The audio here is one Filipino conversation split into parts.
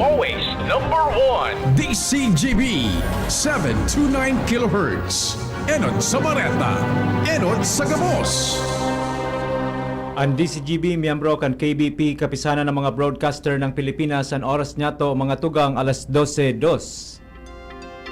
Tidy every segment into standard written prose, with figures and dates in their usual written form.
always number one. DCGB 729 kHz. Enod sa Bareta, Enod sa Gabos. Ang DCGB, miyembro kan KBP, kapisanan ng mga broadcaster ng Pilipinas, ang oras niya to mga tugang alas 12:02.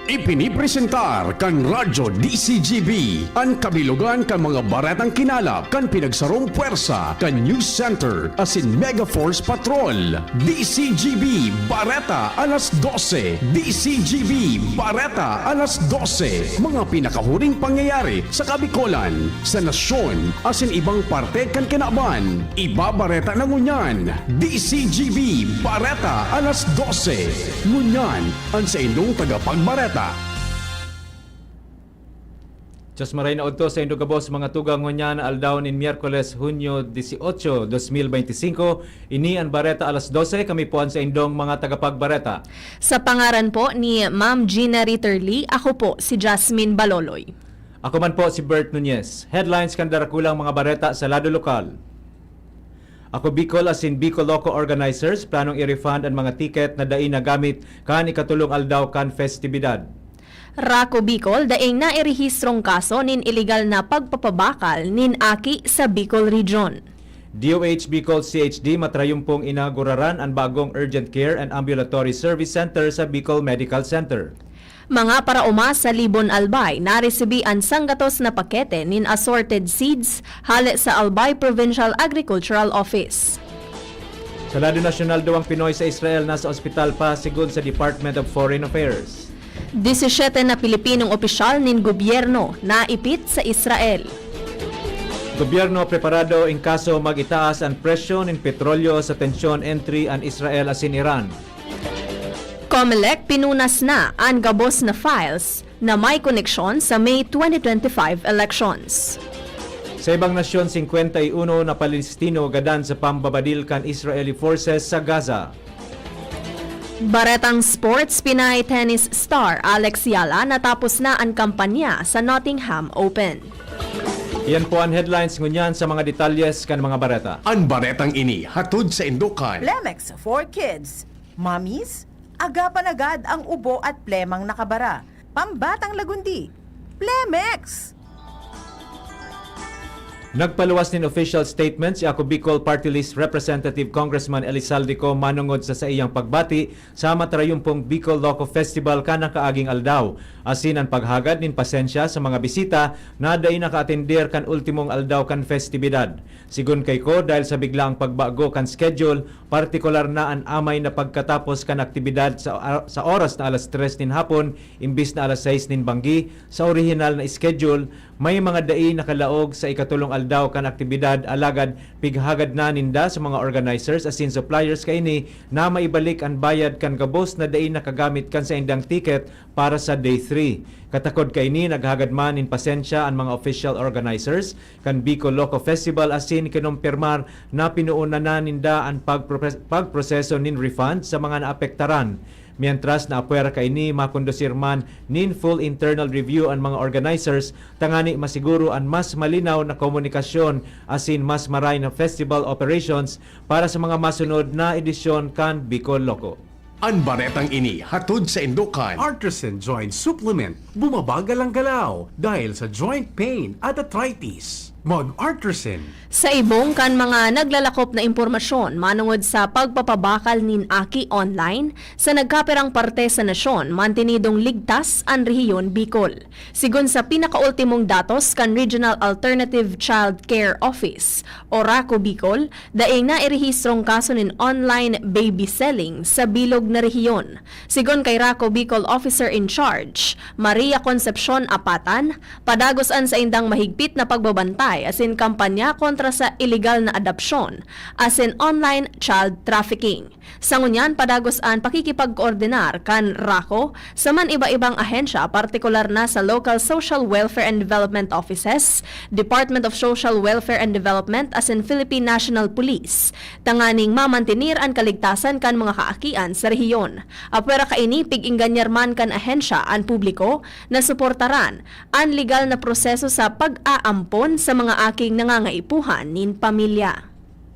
Ipinipresentar kan Radyo DCGB ang kabilugan kan mga baretang kinalap kan pinagsarong puwersa kan News Center asin Mega Force Patrol. DCGB Bareta alas 12. DCGB Bareta alas 12. Mga pinakahuring pangyayari sa Kabikolan, sa nasyon asin ibang parte kan kinaban. Ibabareta na ngunyan. DCGB Bareta alas 12. Ngunyan ang sa inyong tagapagbareta. Diyos maray na odto sa Indogabos, mga tugang ngunyan aldaw nin Miyerkules, Hunyo 18, 2025. Ini ang Bareta alas 12, kami po sa indong mga tagapagbareta. Sa pangaran po ni Ma'am Gina Ritterly, ako po si Jasmine Baloloy. Ako man po si Bert Nunez. Headlines kan darakulang mga bareta sa lado lokal. Ako Bicol asin Bicol Loco Organizers planong i-refund ang mga tiket na daing nagamit kan ikatulong aldaw kan festibidad. Raco Bicol, daing nairehistrong kaso nin illegal na pagpapabakal nin aki sa Bicol Region. DOH Bicol CHD matrayumpong inauguraran ang bagong Urgent Care and Ambulatory Service Center sa Bicol Medical Center. Mga parauma sa Libon Albay, naresibi ang sanggatos na pakete nin assorted seeds hale sa Albay Provincial Agricultural Office. Sa lado nasyonal, 2 Pinoy sa Israel nasa ospital pa sigon sa Department of Foreign Affairs. 17 na Pilipinong opisyal nin gobyerno naipit sa Israel. Gobyerno preparado in kaso mag-itaas ang presyo ng petrolyo sa tensyon entry ang Israel asin Iran. COMELEC pinunas na ang gabos na files na may koneksyon sa May 2025 elections. Sa ibang nasyon, 51 na Palestino gadan sa pambabadil kan Israeli forces sa Gaza. Baretang sports, Pinay tennis star Alex Yala natapos na ang kampanya sa Nottingham Open. Iyan po ang headlines ngunyan sa mga detalyes kan mga bareta. Ang baretang ini hatod sa Indukan. Plemex for Kids. Mommies, agapan agad ang ubo at plemang nakabara. Pambatang lagundi. Plemex! Nagpaluwas nin official statement si Ako Bicol Party List Representative Congressman Elizaldico manungod sa iyang pagbati sa matrayumpong Bicol Loco Festival kanang kaaging aldaw. Asin ang paghagad nin pasensya sa mga bisita na daay naka-atender kan ultimong aldaw kan festibidad. Sigun kay ko, dahil sa biglaang pagbago kan schedule, partikular na ang amay na pagkatapos kan aktibidad sa oras na alas 3 nin hapon imbis na alas 6 nin banggi sa original na schedule. May mga daay nakalaog sa ikatulong aldaw kan aktibidad alagad pighagad na ninda sa mga organizers asin suppliers kaini na maibalik ang bayad kan gabos na daay nakagamit kan sa indang ticket para sa day 3. Katakod kaini naghagad man in pasensya ang mga official organizers kan Bicol Loco Festival asin kinumpirmar na pinuuna na ninda ang pagproseso nin refund sa mga naapektaran. Mientras na apuera kaini makondusir man nin full internal review ang mga organizers tangani masiguro ang mas malinaw na komunikasyon asin mas maray na festival operations para sa mga masunod na edisyon kan Bicol Loco. Ang baretang ini hatod sa Indukan. Artisan Joint Supplement. Bumabagal ang galaw dahil sa joint pain at arthritis. Mag-Artisan. Sa ibong kan mga naglalakop na impormasyon manungod sa pagpapabakal nin aki online sa nagkapirang parte sa nasyon mantinidong ligtas ang rehiyon Bicol. Sigun sa pinakaultimong datos kan Regional Alternative Child Care Office o RACO Bicol, daing nairehistrong kaso nin online baby selling sa bilog na rehiyon. Sigun kay RACO Bicol Officer in Charge, Maria Concepcion Apatan, padagosan sa indang mahigpit na pagbabantay asin kampanya kontra sa illegal na adopsyon asin online child trafficking. Sa ngunyan, padagosan pakikipag-koordinar kan RACO sa man iba-ibang ahensya, partikular na sa Local Social Welfare and Development Offices, Department of Social Welfare and Development asin Philippine National Police, tanganing mamantinir ang kaligtasan kan mga kaakian sa rehiyon. Apwera kaini pig-inganyar man kan ahensya an publiko na suportaran ang legal na proseso sa pag-aampon sa mga aking nangangaipuhan nin pamilya.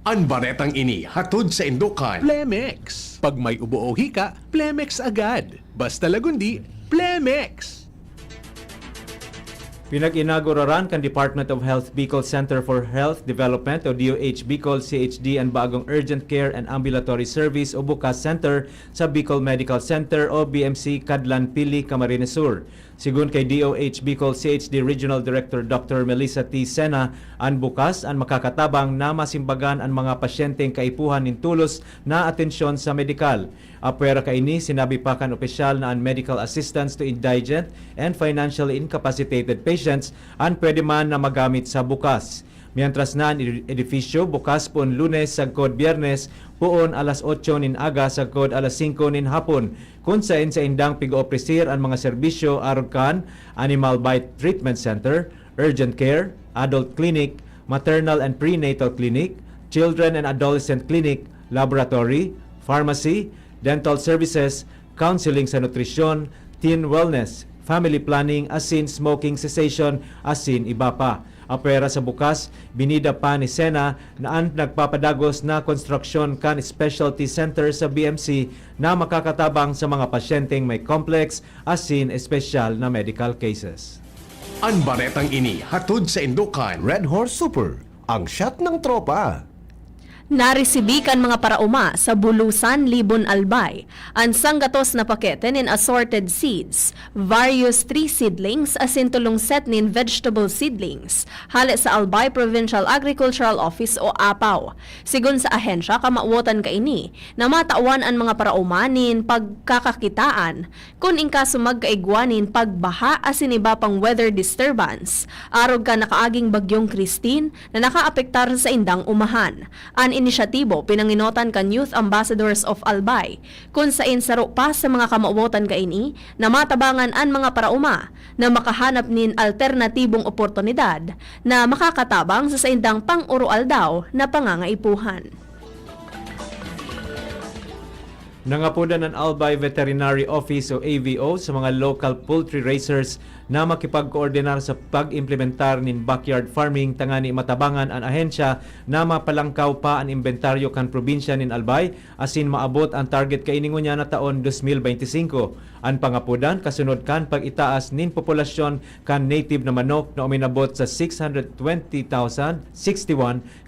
Ang baretang ini hatod sa Indukan. Plemex. Pag may ubo o hika, Plemex agad. Basta lagundi, Plemex. Pinag-inauguraran kan Department of Health Bicol Center for Health Development o DOH Bicol CHD ang bagong Urgent Care and Ambulatory Service o BUCAS Center sa Bicol Medical Center o BMC Kadlan Pili, Camarines Sur. Sigun kay DOH Bicol CHD Regional Director Dr. Melissa T. Sena, ang BUCAS ang makakatabang na masimbagan ang mga pasyenteng kaipuhan nin tulos na atensyon sa medikal. Apwera kaini, sinabi pa kan opisyal na ang medical assistance to indigent and financially incapacitated patients ang pwede man na magamit sa BUCAS. Mientras na ang edifisyo bukas poon Lunes sagkod Biyernes poon alas 8 nin aga sagkod alas 5 nin hapon kung saan sa indang pig-opresir ang mga serbisyo aron kan Animal Bite Treatment Center, Urgent Care, Adult Clinic, Maternal and Prenatal Clinic, Children and Adolescent Clinic, Laboratory, Pharmacy, Dental Services, Counseling sa Nutrisyon, Teen Wellness, Family Planning, asin Smoking Cessation, asin iba pa. Apera sa bukas, binida pa ni Sena na ang nagpapadagos na konstruksyon kan specialty center sa BMC na makakatabang sa mga pasyenteng may complex asin espesyal na medical cases. Ang baretang ini hatod sa Indukan. Red Horse Super, ang shot ng tropa. Naresibi kan mga parauma sa Bulusan, Libon, Albay ang sanggatos na pakete nin assorted seeds, various tree seedlings asin tulong set nin vegetable seedlings hali sa Albay Provincial Agricultural Office o APAW. Sigun sa ahensya, kamauotan kaini na matawan ang mga parauma nin pagkakakitaan kung ingkaso magkaigwanin pagbaha asin iba pang weather disturbance arog ka nakaaging bagyong Christine na nakaapektar sa indang umahan. An inisyatibo pinanginotan kan Youth Ambassadors of Albay kung sa insaro pa sa mga kamauotan kaini na matabangan ang mga parauma na makahanap nin alternatibong oportunidad na makakatabang sa indang pang-urual daw na pangangaipuhan. Nangapunan ng Albay Veterinary Office o AVO sa mga local poultry raisers na makipag-koordinar sa pag-implementar nin backyard farming tangani matabangan ang ahensya na mapalangkaw pa ang inventaryo kan probinsya nin Albay asin maabot ang target kainingon niya na taon 2025. Ang pangapudan kasunod kan pag-itaas nin populasyon kan native na manok na uminabot sa 620,061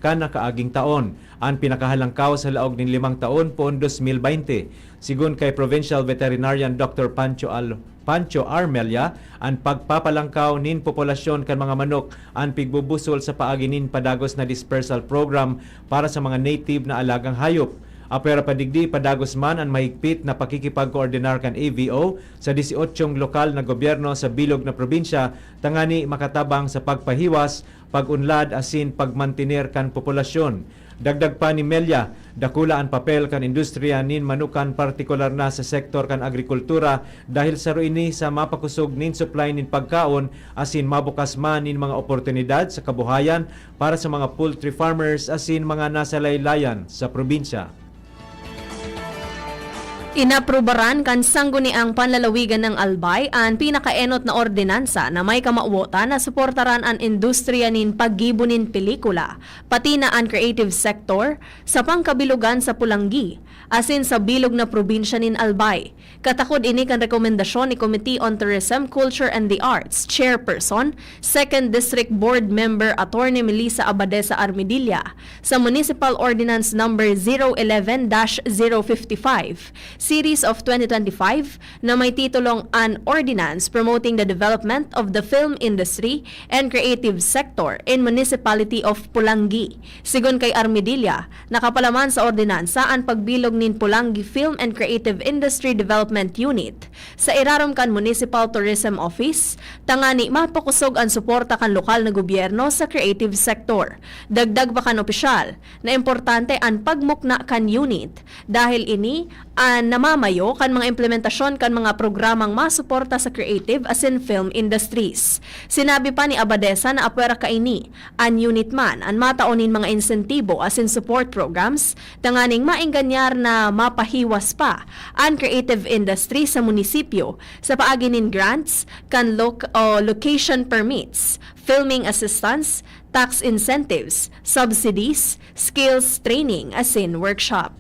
kan nakaaging taon. Ang pinakahalangkaw sa laog nin 5 taon poon 2020. Sigun kay Provincial Veterinarian Dr. Pancho Armelia, ang pagpapalangkaw nin populasyon kan mga manok ang pigbubusol sa paagi nin padagos na dispersal program para sa mga native na alagang hayop. Apera padigdi padagos man ang mahigpit na pakikipag-koordinar kan AVO sa 18 lokal na gobyerno sa bilog na probinsya tangani makatabang sa pagpahiwas, pag-unlad asin pagmantiner kan populasyon. Dagdag pa ni Melia, dakula ang papel kan industriya nin manukan partikular na sa sektor kan agrikultura dahil sa ruini sa mapakusog nin supply nin pagkaon asin mabukas man nin mga oportunidad sa kabuhayan para sa mga poultry farmers asin mga nasa laylayan sa probinsya. Inaprubaran kan sangguniang panlalawigan ng Albay ang pinakaenot na ordinansa na may kamauotan na suportaran ang industriya nin paggibunin pelikula, pati na ang creative sector sa pangkabilugan sa Pulangi, asin sa bilog na probinsya nin Albay. Katakod ini kan rekomendasyon ni Committee on Tourism, Culture and the Arts, Chairperson, 2nd District Board Member Attorney Melissa Abadesa Armidilla sa Municipal Ordinance Number 011-055, Series of 2025 na may titulong An Ordinance Promoting the Development of the Film Industry and Creative Sector in Municipality of Pulangi. Sigun kay Armidilla, nakapalaman sa ordinansa ang pagbilog nin Pulangi Film and Creative Industry Development Unit sa irarom kan Municipal Tourism Office, tangani mapakusog ang suporta kan lokal na gobyerno sa creative sector. Dagdag pa kan opisyal na importante ang pagmukna kan unit dahil ini namamayo kan mga implementasyon kan mga programang masuporta sa creative as in film industries. Sinabi pa ni Abadesa na apwera kaini an unit man an mataunin mga insentibo as in support programs tanganing mainganyar na mapahiwas pa ang creative industry sa munisipyo sa paaginin grants kan location permits, filming assistance, tax incentives, subsidies, skills training as in workshop.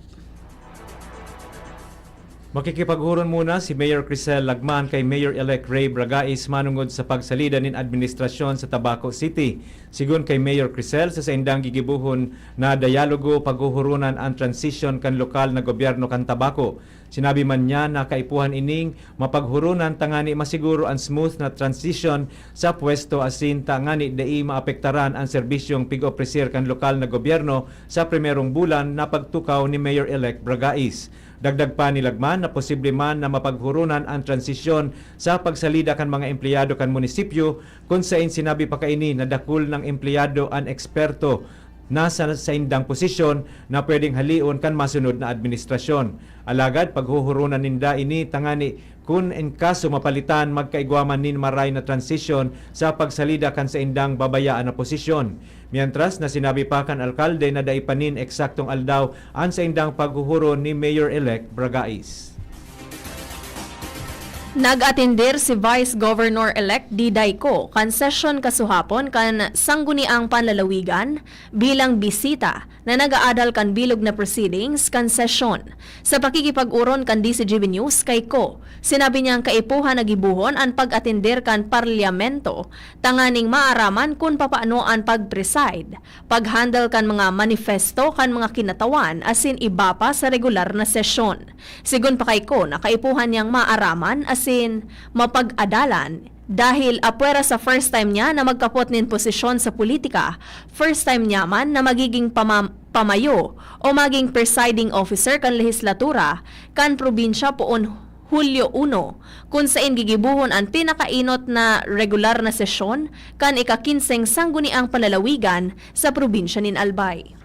Makikipaghuron muna si Mayor Crisel Lagman kay Mayor-elect Ray Bragais manungod sa pagsalida nin administrasyon sa Tabaco City. Sigun kay Mayor Crisel sa indang gigibuhon na dialogo paghuhurunan ang transition kan lokal na gobyerno kan Tabaco. Sinabi man niya na kaipuhan ining mapaghurunan tangani masiguro ang smooth na transition sa pwesto asin tangani dai maapektaran ang serbisyong pig-opresir kan lokal na gobyerno sa primerong bulan na pagtukaw ni Mayor-elect Bragais. Dagdag pa ni Lagman na posible man na mapaghurunan ang transisyon sa pagsalida kan mga empleyado kan munisipyo kung saan sinabi pa kaini na dakul ng empleyado ang eksperto nasa sa indang posisyon na pwedeng halion kan masunod na administrasyon. Alagad paghuhurunan ninda ini tangani kung in kaso mapalitan magkaigwaman nin maray na transition sa pagsalida kan sa indang babayaan na posisyon. Mientras na sinabi pa kan alkalde na daipanin eksaktong aldaw ang sa indang paghuhuron ni Mayor-elect Bragais. Nag-atindir si Vice Governor-elect Diday Ko kan session kasuhapon kan sangguniang panlalawigan bilang bisita na nag-aadal kan bilog na proceedings kan session. Sa pakikipag-uron kan DCGB News kay Ko, sinabi niyang kaipuhan nagibuhon ang pag-atindir kan parlamento tanganing maaraman kung papaano ang pag-preside, pag-handle kan mga manifesto kan mga kinatawan asin iba pa sa regular na sesyon. Sigun pa kay Ko na kaipuhan niyang maaraman asin mapag-adalan dahil apwera sa first time niya na magkapot nin posisyon sa politika, first time niya man na magiging pamayo o maging presiding officer kan lehislatura kan probinsya poon Hulyo 1 kung saan gigibuhon ang pinakainot na regular na sesyon kan ika-15 sangguniang palalawigan sa probinsya nin Albay.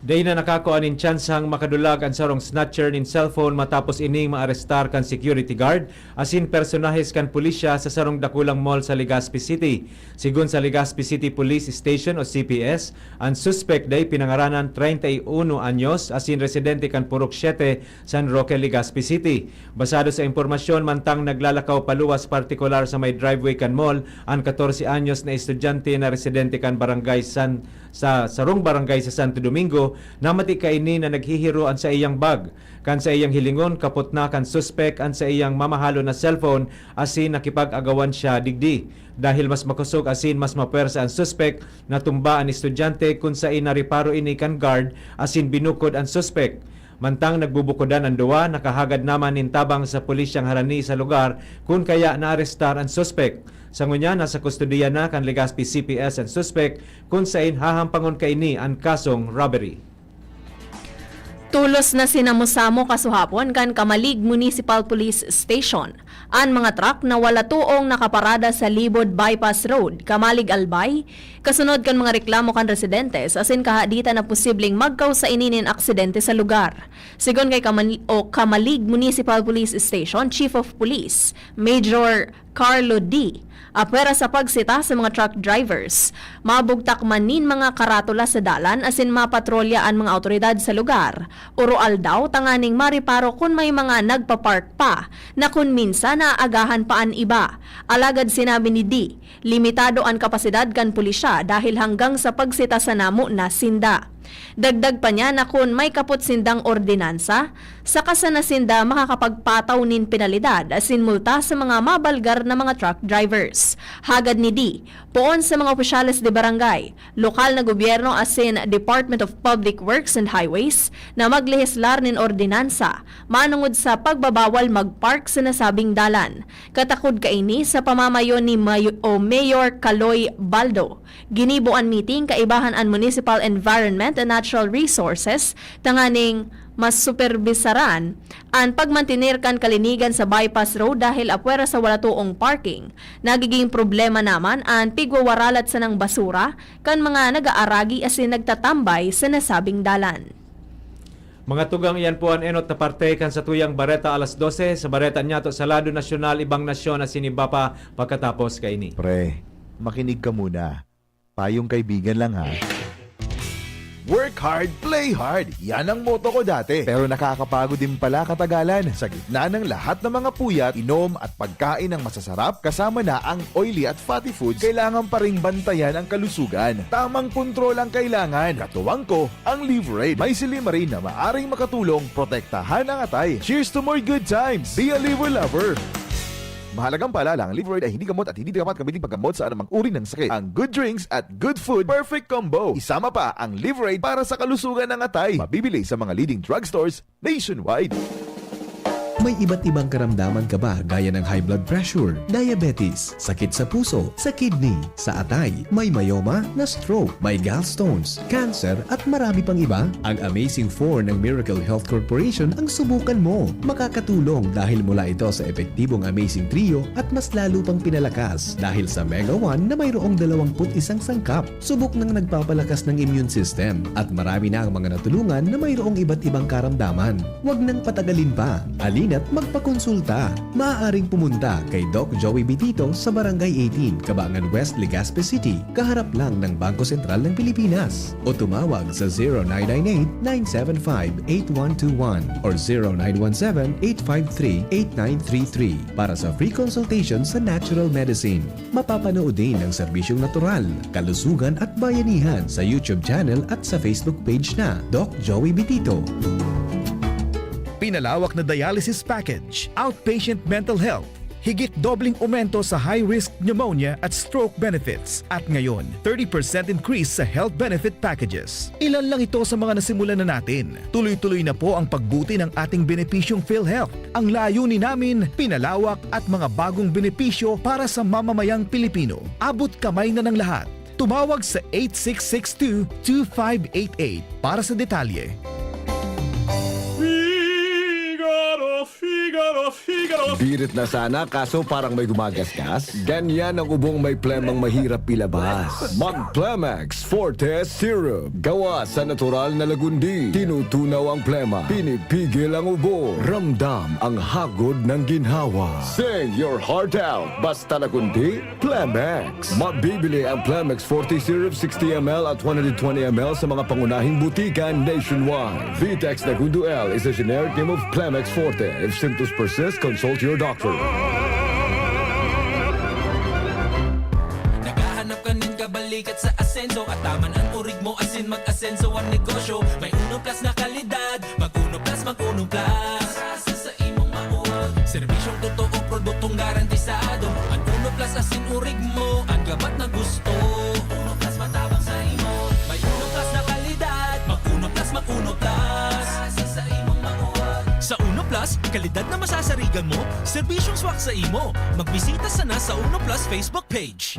Day na nakakuan nin tsansang makadulag ang sarong snatcher nin cellphone matapos ining maarestar kan security guard asin personahes kan pulisya sa sarong dakulang mall sa Legazpi City. Sigun sa Legazpi City Police Station o CPS, ang suspect day pinangaranan 31 anyos asin residente kan Purok 7, San Roque, Legazpi City. Basado sa impormasyon mantang naglalakaw paluwas partikular sa may driveway kan mall ang 14 anyos na estudyante na residente kan barangay sa sarong barangay sa Santo Domingo na mati kaini na naghihiroan sa iyang bag. Kan sa iyang hilingon kapot na kan suspect ang sa iyang mamahalo na cellphone asin nakipag-agawan siya digdi. Dahil mas makusog asin mas mapersa ang suspect na tumba ang estudyante kung sa inariparo ini kan guard asin binukod ang suspect. Mantang nagbubukodan ang duwa, nakahagad naman nintabang sa pulisyang harani sa lugar kung kaya naarestar ang suspect. Sa ngunya, nasa kustudiya na kan Legazpi CPS ang suspect kung saan hahampangon kaini ang kasong robbery. Tulos na sinamusamo kasuhapon kan Kamalig Municipal Police Station ang mga truck na wala tuong nakaparada sa Libod Bypass Road, Kamalig Albay, kasunod kan mga reklamo kan residentes asin kahadita na posibleng magkaw sa ininin aksidente sa lugar. Sigon kay Kamalig Municipal Police Station Chief of Police Major Carlo D. Apwera sa pagsita sa mga truck drivers, mabugtak manin mga karatula sa dalan asin mapatrolya ang mga autoridad sa lugar. Urual daw tanganing mariparo kung may mga nagpapark pa na kung minsan naagahan pa ang iba. Alagad sinabi ni D, limitado ang kapasidad kan pulisya dahil hanggang sa pagsita sa namo na sinda. Dagdag pa niya na kung may kapot sindang ordinansa, saka sa nasinda makakapagpataw nin penalidad asin multa sa mga mabalgar na mga truck drivers. Hagad ni D, poon sa mga opisyales de barangay, lokal na gobyerno asin Department of Public Works and Highways na maglehislar nin ordinansa manungod sa pagbabawal magpark sa nasabing dalan. Katakod kaini sa pamamayo ni Mayor Caloy Baldo. Ginibuan meeting kaibahan ang Municipal Environment and Natural Resources tanganing mas superbisaran ang pagmantinir kan kalinigan sa bypass road dahil apwera sa wala tuong parking. Nagiging problema naman ang pigwawaralat sa ng basura kan mga nag-aaragi asin nagtatambay sa nasabing dalan. Mga tugang iyan po ang enot na parte kan sa tuyang Bareta alas 12 sa Bareta niya to sa Lado Nasyonal ibang nasyon na siniba pa pagkatapos kay ni. Pre, makinig ka muna. Payong kaibigan lang ha. Work hard, play hard. Yan ang motto ko dati. Pero nakakapagod din pala katagalan. Sa gitna ng lahat ng mga puyat, inom at pagkain ng masasarap, kasama na ang oily at fatty foods, kailangan pa ring bantayan ang kalusugan. Tamang kontrol ang kailangan. Katuwang ko, ang Liverade. May silimarin na maaring makatulong protektahan ang atay. Cheers to more good times. Be a liver lover. Mahalagang paalala, ang Liverade ay hindi gamot at hindi dapat gamitin paggamot sa anumang uri ng sakit. Ang good drinks at good food, perfect combo. Isama pa ang Liverade para sa kalusugan ng atay. Mabibili sa mga leading drugstores nationwide. May iba't ibang karamdaman ka ba gaya ng high blood pressure, diabetes, sakit sa puso, sa kidney, sa atay, may myoma na stroke, may gallstones, cancer at marami pang iba? Ang Amazing 4 ng Miracle Health Corporation ang subukan mo. Makakatulong dahil mula ito sa epektibong Amazing Trio at mas lalo pang pinalakas dahil sa Mega 1 na mayroong 21 sangkap. Subok ng nagpapalakas ng immune system at marami na ang mga natulungan na mayroong iba't ibang karamdaman. Huwag nang patagalin pa. Alina't magpakonsulta. Maaaring pumunta kay Doc Joey Bitito sa Barangay 18, Cabangan West, Legazpi City, kaharap lang ng Bangko Sentral ng Pilipinas. O tumawag sa 0998-975-8121 or 0917-853-8933 para sa free consultation sa natural medicine. Mapapanood din ang serbisyong natural, kalusugan at bayanihan sa YouTube channel at sa Facebook page na Doc Joey Bitito. Pinalawak na dialysis package, outpatient mental health, higit dobling aumento sa high-risk pneumonia at stroke benefits. At ngayon, 30% increase sa health benefit packages. Ilan lang ito sa mga nasimulan na natin. Tuloy-tuloy na po ang pagbuti ng ating benepisyong PhilHealth. Ang layunin namin, pinalawak at mga bagong benepisyo para sa mamamayang Pilipino. Abot kamay na ng lahat. Tumawag sa 8662-2588 para sa detalye. Birit na sana kaso parang may gumagasgas. Ganyan ang ubong may plemang mahirap ilabas. Mag-Plemex Forte Syrup. Gawa sa natural na lagundi. Tinutunaw ang plema. Pinipigil ang ubo. Ramdam ang hagod ng ginhawa. Sing your heart out. Basta lagundi, Plemex. Mabibili ang Plemex Forte Syrup 60ml at 120ml sa mga pangunahing butikan nationwide. Vitex Nagundo L is a generic name of Plemex Forte. If symptoms persist, consult your doctor. Naghahanap ka nin kabalikat sa asenso at taman ang urig mo asin mag-asenso ang negosyo. May Uno Plus na kalidad, mag-Uno Plus, mag-Uno Plus. Asa sa imong mauwag, serbisyong totoo, produktong garantisado. Ang Uno Plus asin urig mo, ang gabat na gusto. Uno Plus matabang sa imo. May Uno Plus na kalidad, mag-Uno Plus, mag-Uno Plus. Asa sa imong mauwag. Sa Uno Plus, kalidad na masasarigan mo, serbisyong swak sa imo. Magbisita sana sa Uno Plus Facebook page.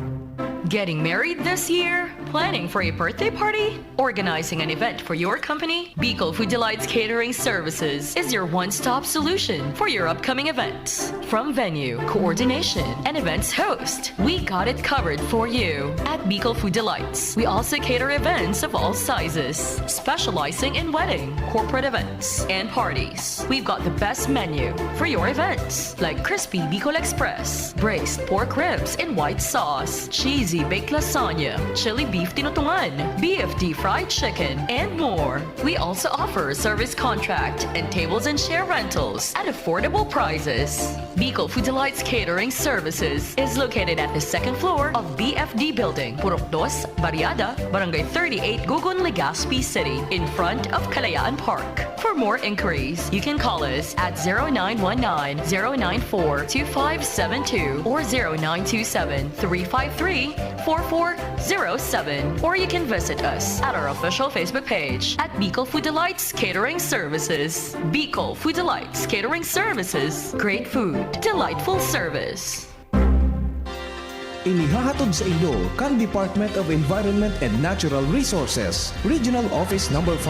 Getting married this year? Planning for a birthday party? Organizing an event for your company? Bicol Food Delights Catering Services is your one-stop solution for your upcoming events. From venue, coordination, and events host, we got it covered for you. At Bicol Food Delights, we also cater events of all sizes, specializing in wedding, corporate events, and parties. We've got the best menu for your events, like crispy Bicol Express, braised pork ribs in white sauce, cheesy baked lasagna, chili beef tinutungan, BFD fried chicken, and more. We also offer service contract and tables and chair rentals at affordable prices. Bicol Food Delights Catering Services is located at the second floor of BFD Building, Purok 2, Barriada, Barangay 38, Gugun, Legazpi City, in front of Kalayaan Park. For more inquiries, you can call us at 0919-094-2572 or 0927-353-4407, or you can visit us at our official Facebook page at Bicol Food Delights Catering Services. Bicol Food Delights Catering Services. Great food, delightful service. inihahatod sa inyo kan Department of Environment and Natural Resources, Regional Office No. 5,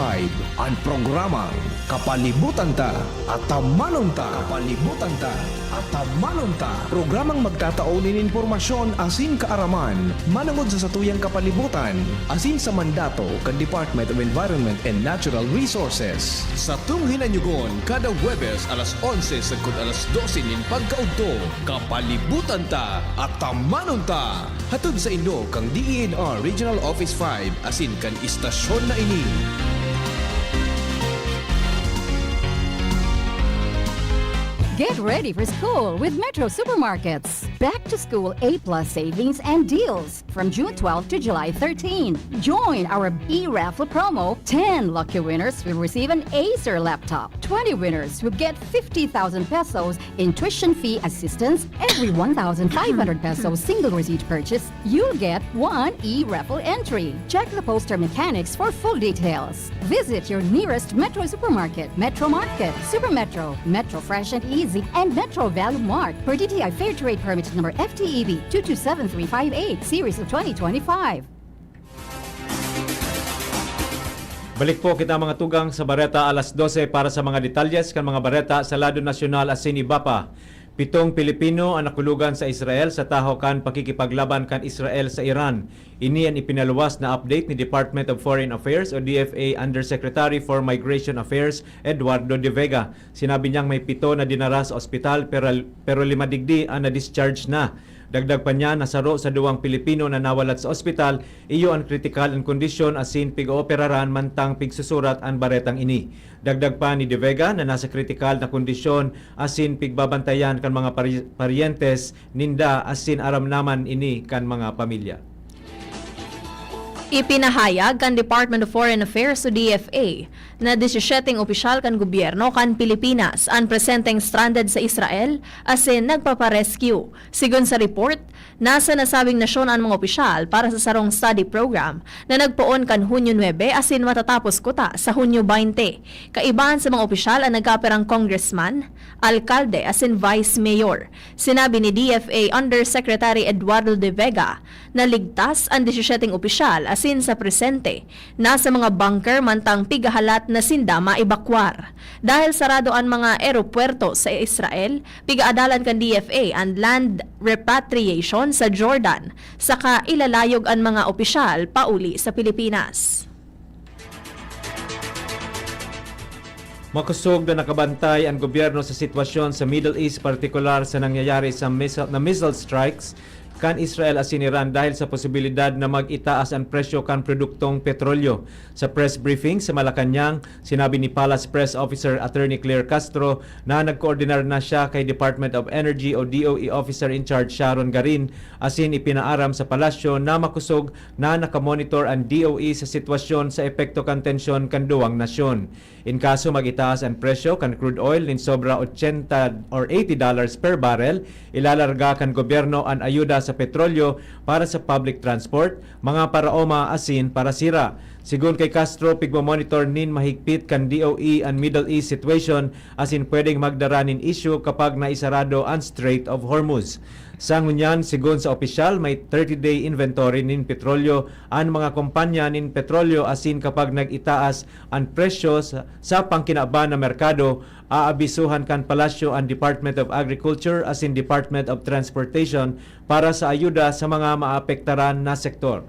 ang programang Kapalibutan Ta at Tamanon Ta. Kapalibutan Ta at Tamanon Ta. Programang magtataunin informasyon asin kaaraman, manungod sa satuyang kapalibutan, asin sa mandato kan Department of Environment and Natural Resources. Sa tunghinanyugon, kada Huwebes alas 11 sagkod alas 12 nin pagkaudto, Kapalibutan Ta at Tamanon Ta. Hatod sa inyo kang DENR Regional Office 5 asin kan istasyon na ini. Get ready for school with Metro Supermarkets. Back to school A+ savings and deals from June 12 to July 13. Join our e-raffle promo. 10 lucky winners will receive an Acer laptop. 20 winners will get 50,000 pesos in tuition fee assistance. Every 1,500 pesos single receipt purchase, you'll get 1 e-raffle entry. Check the poster mechanics for full details. Visit your nearest Metro Supermarket, Metro Market, Super Metro, Metro Fresh and Easy, and Metro Value Mart per DTI Fair Trade Permit number FTEB 227358 Series of 2025. Balik po kita mga tugang sa Bareta alas 12 para sa mga detalyes kan mga Bareta sa Lado Nasyonal asin iba pa. 7 Pilipino ang nakulugan sa Israel sa taho kan pakikipaglaban kan Israel sa Iran. Ini ang ipinaluwas na update ni Department of Foreign Affairs o DFA Undersecretary for Migration Affairs Eduardo De Vega. Sinabi niyang may 7 na dinara sa ospital pero 5 digdi ang na-discharge na. Dagdag pa niya, nasaro sa 2 Pilipino na nawalat sa ospital, iyo ang critical ang kondisyon asin pig-ooperaran mantang pigsusurat ang baretang ini. Dagdag pa ni De Vega na nasa critical na kondisyon asin pigbabantayan kan mga paryentes ninda asin aram naman ini kan mga pamilya. Ipinahayag kan Department of Foreign Affairs o DFA na 17 opisyal kan gobyerno kan Pilipinas ang presenteng stranded sa Israel asin nagpaparescue. Sigon sa report, nasa nasabing nasyon ang mga opisyal para sa sarong study program na nagpoon kan Hunyo 9 asin matatapos kuta sa Hunyo 20. Kaibahan sa mga opisyal ang nagkaperang congressman, alkalde asin vice mayor. Sinabi ni DFA Undersecretary Eduardo De Vega na ligtas ang 17 opisyal asin sa presente nasa mga bunker mantang pigahalat na sinda maibakwar. Dahil sarado ang mga eropuerto sa Israel, pigaadalan kan DFA ang land repatriation sa Jordan, saka ilalayog ang mga opisyal pauli sa Pilipinas. Makusog na nakabantay ang gobyerno sa sitwasyon sa Middle East, partikular sa nangyayari sa missile strikes kan Israel asin Iran dahil sa posibilidad na mag-itaas ang presyo kan produktong petrolyo. Sa press briefing sa Malacanang, sinabi ni Palace Press Officer Attorney Claire Castro na nagkoordinar na siya kay Department of Energy o DOE Officer in Charge Sharon Garin asin ipinaaram sa palasyo na makusog na nakamonitor ang DOE sa sitwasyon sa epekto kan tensyon kan duwang nasyon. In kaso mag-itaas ang presyo kan crude oil nin sobra 80 or $80 per barrel, ilalarga kan gobyerno ang ayuda sa petrolyo para sa public transport, mga paraoma asin para sira. Sigun kay Castro, pigmamonitor nin mahigpit kan DOE ang Middle East situation asin pwedeng magdara nin issue kapag naisarado ang Strait of Hormuz. Sa ngunyan, sigun sa opisyal, may 30-day inventory nin petrolyo ang mga kumpanya nin petrolyo asin kapag nag-itaas ang presyo sa pangkinaba na merkado, aabisuhan kan palasyo ang Department of Agriculture asin Department of Transportation para sa ayuda sa mga maapektaran na sektor.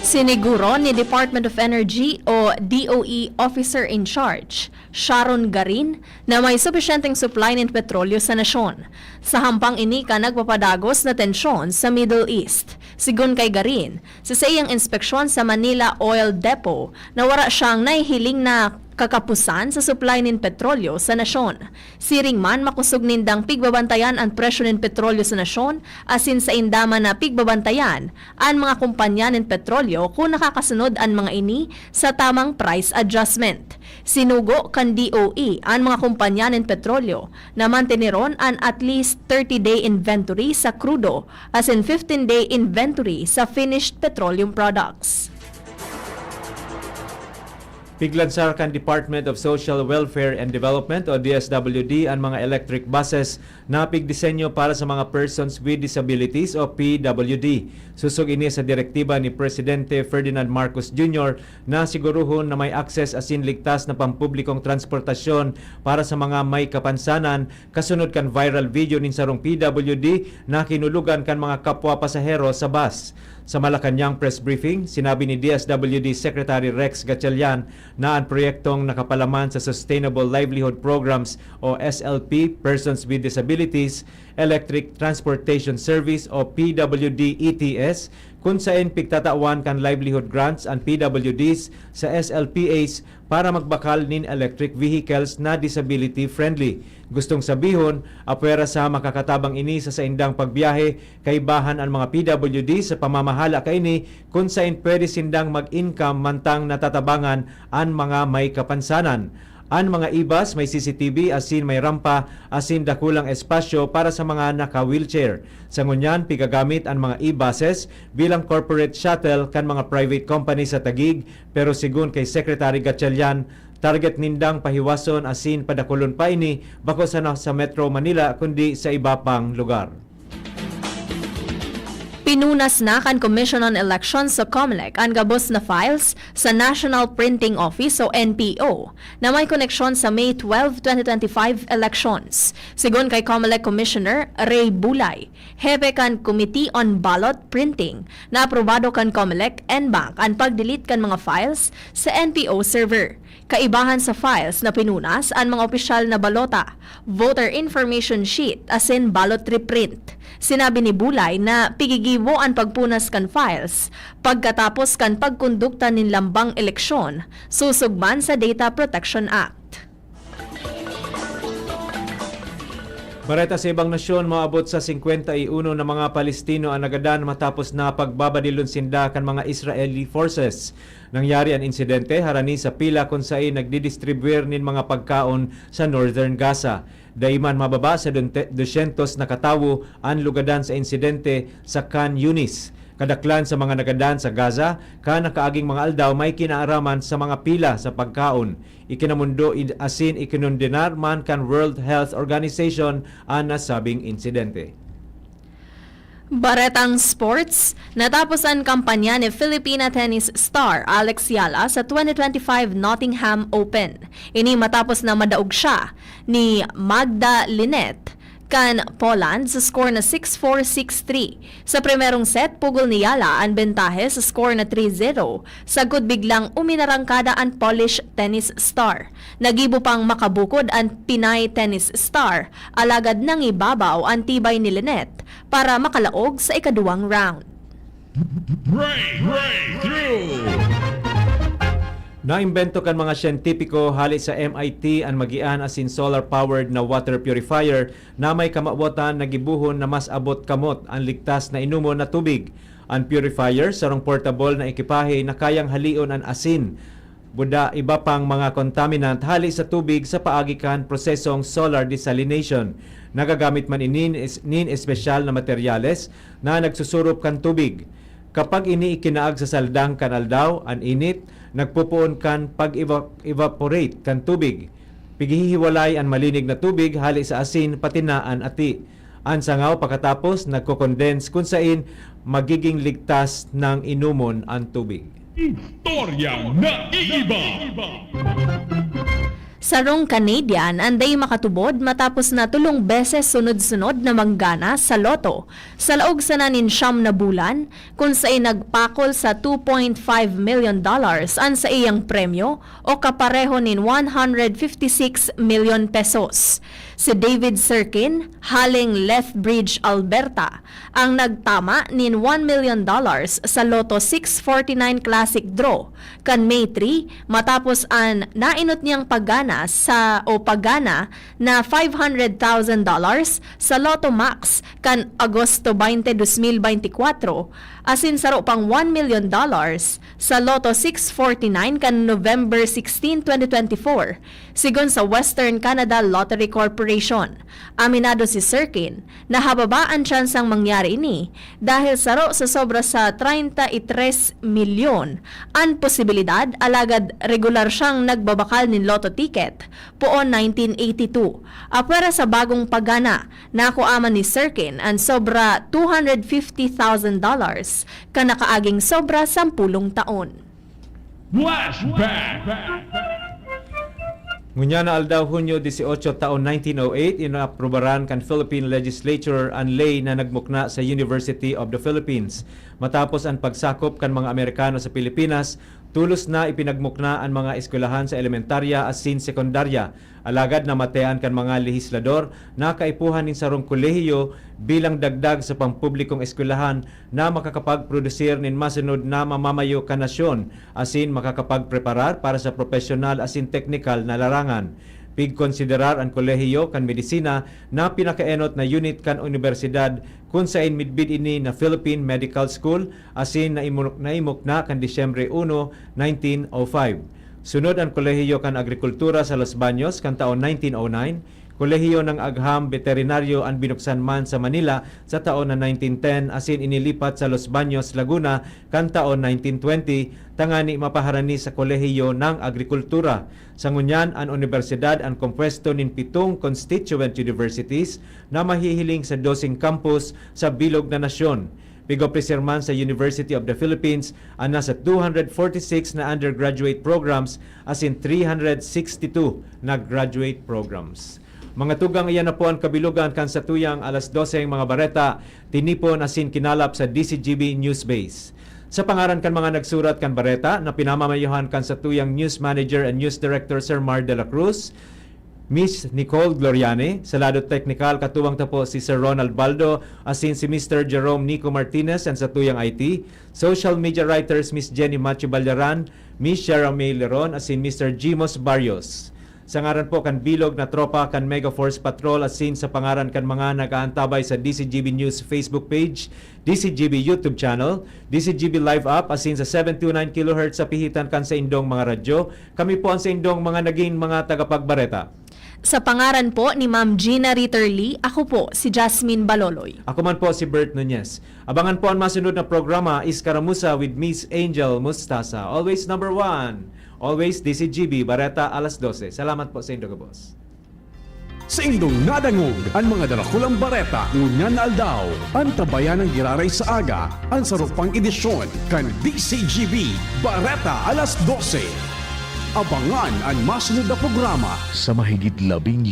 Siniguro ni Department of Energy o DOE Officer in Charge, Sharon Garin, na may supisyenteng supply ng petrolyo sa nasyon. Sa hampang ini ka nagpapadagos na tensyon sa Middle East. Sigun kay Garin, sa iyang inspeksyon sa Manila Oil Depot, nawara siyang nahihiling na kakapusan sa supply nin petrolyo sa nasyon. Siring man makusog nindang pigbabantayan ang presyo nin petrolyo sa nasyon asin sa indama na pigbabantayan ang mga kumpanya nin petrolyo kung nakakasunod ang mga ini sa tamang price adjustment. Sinugo kan DOE ang mga kumpanya nin petrolyo na manteniron ang at least 30-day inventory sa crudo asin 15-day inventory sa finished petroleum products. Piglansar kan Department of Social Welfare and Development o DSWD ang mga electric buses na pigdisenyo para sa mga persons with disabilities o PWD. Susog ini sa direktiba ni Presidente Ferdinand Marcos Jr. na siguruhon na may access asin ligtas na pampublikong transportasyon para sa mga may kapansanan kasunod kan viral video nin sarong PWD na kinulugan kan mga kapwa pasahero sa bus. Sa Malacanang press briefing, sinabi ni DSWD Secretary Rex Gatchalian na ang proyektong nakapalaman sa Sustainable Livelihood Programs o SLP, Persons with Disabilities, Electric Transportation Service o PWD ETS, kung saan pigtatawan kan livelihood grants ang PWDs sa SLPAs para magbakal nin electric vehicles na disability friendly. Gustong sabihon, apwera sa makakatabang ini sa indang pagbiyahe, kaibahan ang mga PWD sa pamamahala kaini kung saan pwede sindang mag-income mantang natatabangan ang mga may kapansanan. Ang mga e-bus may CCTV asin may rampa asin dakulang espasyo para sa mga naka-wheelchair. Sa ngunyan, pigagamit ang mga e-buses bilang corporate shuttle kan mga private company sa Taguig, pero sigun kay Secretary Gatchalian, target nindang pahiwason asin padakulon pa ini bako sa Metro Manila kundi sa iba pang lugar. Pinunas na kan Commission on Elections sa COMELEC ang gabos na files sa National Printing Office o NPO na may koneksyon sa May 12, 2025 elections. Sigon kay COMELEC Commissioner Ray Bulay, hepe kan Committee on Ballot Printing na aprobado kan COMELEC NBank ang pag-delete kan mga files sa NPO server. Kaibahan sa files na pinunas ang mga opisyal na balota, voter information sheet asin ballot reprint. Sinabi ni Bulay na pigigibo ang pagpunas kan files pagkatapos kan pagkondukta nin lambang eleksyon susugman sa Data Protection Act. Bareta sa ibang nasyon, maabot sa 51 na mga Palestino ang nagadan matapos na pagbabadilon sinda kan mga Israeli forces. Nangyari ang insidente harani sa pila kung saan nagdidistribuer nin mga pagkaon sa Northern Gaza. Daiman mababa sa 200 na katawo ang lugadan sa insidente sa Khan Yunis. Kadaklan sa mga nagadan sa Gaza, nakaaging mga aldaw may kinaaraman sa mga pila sa pagkaon. Ikinamundo asin ikinundinar man kan World Health Organization ang nasabing insidente. Baretang sports, natapos ang kampanya ni Filipina tennis star Alex Yala sa 2025 Nottingham Open. Ini matapos na madaog siya ni Magda Linet kan Poland sa score na 6-4, 6-3. Sa primerong set, pugol ni Yala ang bentahe sa score na 3-0. Sagod biglang uminarangkada ang Polish tennis star. Nagibo pang makabukod ang Pinay tennis star. Alagad nang ibabaw ang tibay ni Lynette para makalaog sa ikaduwang round. Naimbento kan mga siyentipiko hali sa MIT ang magian asin solar-powered na water purifier na may kamabutan na gibuhon na mas abot kamot ang ligtas na inumon na tubig. Ang purifier sarong portable na ekipahe na kayang halion ang asin, buda iba pang mga contaminant hali sa tubig sa paagikan prosesong solar desalination. Nagagamit man nin espesyal na materyales na nagsusurup kan tubig. Kapag ini ikinaag sa saldang kan aldaw, ang init, nagpupuon kan pag-evaporate kan tubig. Pigihiwalay ang malinig na tubig hali sa asin pati na ang ati. Ang sangaw pagkatapos nagko-condense kung saan magiging ligtas ng inumon ang tubig. Istoryang naiiba! Sarong Canadian anday makatubod matapos na 3 beses sunod-sunod na manggana sa loto. Sa laog sa nanin siyam na bulan, kung sa'y nagpakol sa $2.5 million ang sa iyang premyo o kapareho nin 156 million pesos. Si David Sirkin, haling Lethbridge, Alberta, ang nagtama nin $1 million sa Lotto 649 Classic Draw kan May 3 matapos ang nainot niyang paggana pagana na $500,000 sa Lotto Max kan Agosto 20, 2024 asin saro pang $1 million sa Lotto 649 kan November 16, 2024 sigon sa Western Canada Lottery Corporation. Aminado si Sirkin na hababaan tsansang mangyari ini dahil saro sa sobra sa 33 milyon ang posibilidad alagad regular siyang nagbabakal nin Lotto ticket poon 1982. Apwera sa bagong pagana nakuaman ni Sirkin ang sobra $250,000 ka nakaaging sobra 10 taon. Flashback. Ngunya na aldaw Hunyo 18 taon 1908 inaaprobaran kan Philippine Legislature ang ley na nagmukna sa University of the Philippines. Matapos ang pagsakop kan mga Amerikano sa Pilipinas, tulos na ipinagmukna ang mga eskwelahan sa elementarya asin sekundarya. Alagad na matean kan mga lehislador na kaipuhan nin sarong kolehiyo bilang dagdag sa pampublikong eskwelahan na makakapagprodusir nin masunod na mamamayo ka nasyon asin makakapagpreparar para sa profesional asin technical na larangan. Pigkonsiderar ang kolehiyo kan medisina na pinakaenot na unit kan universidad kung saan midbid ini na Philippine Medical School asin naimukna kan Disyembre 1, 1905. Sunod ang kolehiyo kan agrikultura sa Los Baños kan taon 1909, kolehiyo ng agham veterinaryo ang binuksan man sa Manila sa taon na 1910 asin inilipat sa Los Baños, Laguna kan taon 1920 tangani mapaharani sa kolehiyo ng agrikultura. Sa ngunyan ang universidad ang kompwesto nin 7 constituent universities na mahihiling sa 12 campus sa bilog na nasyon. Pigopreser man sa University of the Philippines ang nasa 246 na undergraduate programs asin 362 na graduate programs. Mga tugang iyan na po ang kabilugan kan sa tuyang alas 12 mga bareta, tinipon asin kinalap sa DCGB News Base. Sa pangaran kan mga nagsurat kan bareta na pinamamayuhan kan sa tuyang News Manager and News Director Sir Mar de la Cruz, Miss Nicole Gloriane, sa lado technical katuwang tapo si Sir Ronald Baldo, asin si Mr. Jerome Nico Martinez and sa tuyang IT, social media writers Miss Jenny Macho Balyaran, Miss Shara May Leron, asin Mr. Jimos Barrios. Sa ngaran po kan bilog na tropa kan Mega Force Patrol asin sa pangaran kan mga nagaantabay sa DCGB News Facebook page, DCGB YouTube channel, DCGB Live app asin sa 729 kHz sa pihitan kan sa indong mga radyo, kami po ang sa indong mga naging mga tagapagbareta. Sa pangaran po ni Ma'am Gina Ritterly, ako po si Jasmine Baloloy. Ako man po si Bert Nunez. Abangan po ang masunod na programa Iskaramusa with Miss Angel Mustasa. Always number 1. Always DCGB, Bareta, alas 12. Salamat po sa Indong Boss. Sa indong nadangog ang mga dalakulang bareta ngunyan na aldaw ang tabayan ng giraray sa aga ang sarupang edisyon kan DCGB Bareta alas 12. Abangan ang masunod na programa Sa mahigit 15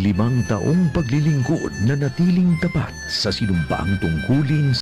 taong paglilingkod na natiling tapat sa sinumpaang tungkulin